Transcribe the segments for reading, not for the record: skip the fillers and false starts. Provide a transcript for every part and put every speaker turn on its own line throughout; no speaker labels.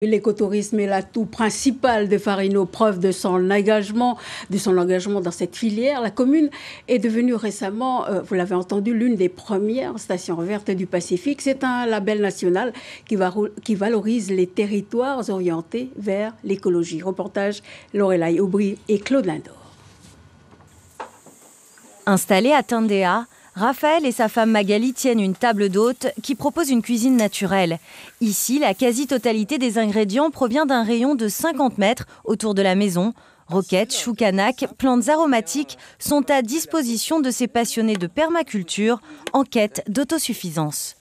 L'écotourisme est l'atout principal de Farino, preuve de son engagement dans cette filière. La commune est devenue récemment, vous l'avez entendu, l'une des premières stations vertes du Pacifique. C'est un label national qui valorise les territoires orientés vers l'écologie. Reportage Lorelai Aubry et Claude Lindor.
Installé à Tindéa, Raphaël et sa femme Magali tiennent une table d'hôte qui propose une cuisine naturelle. Ici, la quasi-totalité des ingrédients provient d'un rayon de 50 mètres autour de la maison. Roquettes, choux canaques, plantes aromatiques sont à disposition de ces passionnés de permaculture en quête d'autosuffisance.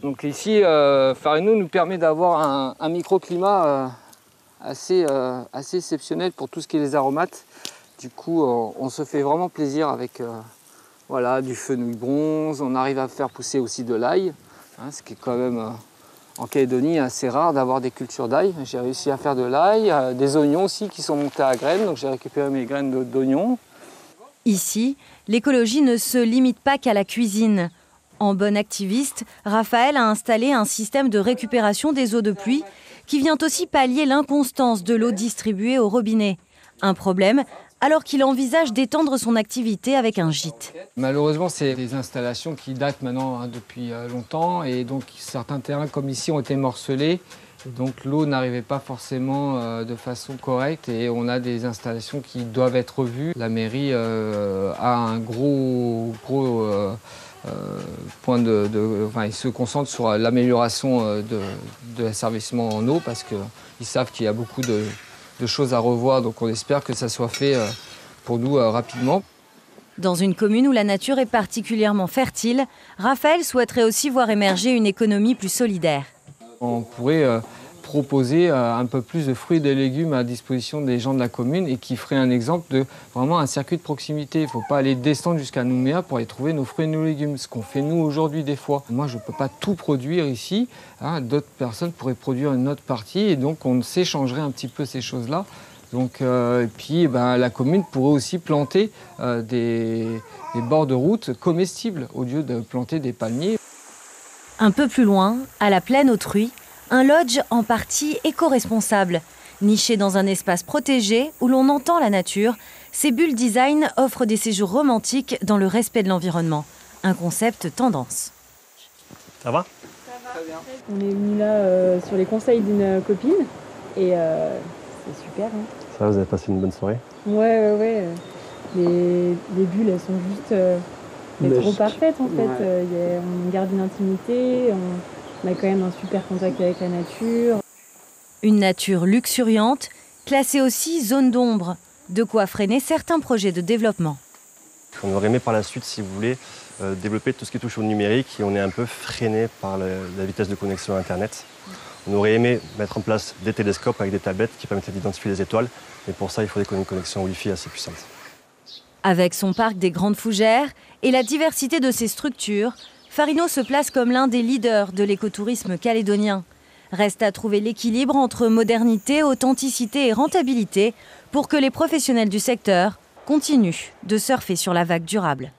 Donc ici, Farino nous permet d'avoir un microclimat assez exceptionnel pour tout ce qui est les aromates. Du coup, on se fait vraiment plaisir avec du fenouil bronze. On arrive à faire pousser aussi de l'ail, ce qui est quand même en Calédonie assez rare d'avoir des cultures d'ail. J'ai réussi à faire de l'ail, des oignons aussi qui sont montés à graines, donc j'ai récupéré mes graines d'oignons.
Ici, l'écologie ne se limite pas qu'à la cuisine. En bon activiste, Raphaël a installé un système de récupération des eaux de pluie qui vient aussi pallier l'inconstance de l'eau distribuée au robinet. Un problème alors qu'il envisage d'étendre son activité avec un gîte.
Malheureusement, c'est des installations qui datent maintenant depuis longtemps et donc certains terrains comme ici ont été morcelés. Et donc l'eau n'arrivait pas forcément de façon correcte et on a des installations qui doivent être revues. La mairie a un gros point il se concentre sur l'amélioration de l'asservissement en eau parce qu'ils savent qu'il y a beaucoup de choses à revoir, donc on espère que ça soit fait pour nous rapidement.
Dans une commune où la nature est particulièrement fertile, Raphaël souhaiterait aussi voir émerger une économie plus solidaire.
On pourrait proposer un peu plus de fruits et de légumes à disposition des gens de la commune et qui ferait un exemple de vraiment un circuit de proximité. Il ne faut pas aller descendre jusqu'à Nouméa pour aller trouver nos fruits et nos légumes, ce qu'on fait nous aujourd'hui des fois. Moi, je ne peux pas tout produire ici. D'autres personnes pourraient produire une autre partie et donc on s'échangerait un petit peu ces choses-là. Donc, et puis la commune pourrait aussi planter des bords de route comestibles au lieu de planter des palmiers.
Un peu plus loin, à la plaine Autrui, un lodge en partie éco-responsable. Niché dans un espace protégé où l'on entend la nature, ces bulles design offrent des séjours romantiques dans le respect de l'environnement. Un concept tendance.
Ça va ?
Ça va. Très bien. On est venu là sur les conseils d'une copine et c'est super.
Ça va, vous avez passé une bonne soirée ?
Ouais. Les bulles, elles sont juste trop parfaites en fait. Ouais. On garde une intimité, on a quand même un super contact avec la nature.
Une nature luxuriante, classée aussi zone d'ombre, de quoi freiner certains projets de développement.
On aurait aimé par la suite, si vous voulez, développer tout ce qui touche au numérique et on est un peu freiné par la vitesse de connexion à Internet. On aurait aimé mettre en place des télescopes avec des tablettes qui permettaient d'identifier les étoiles, mais pour ça, il faudrait une connexion Wi-Fi assez puissante.
Avec son parc des Grandes Fougères et la diversité de ses structures, Farino se place comme l'un des leaders de l'écotourisme calédonien. Reste à trouver l'équilibre entre modernité, authenticité et rentabilité pour que les professionnels du secteur continuent de surfer sur la vague durable.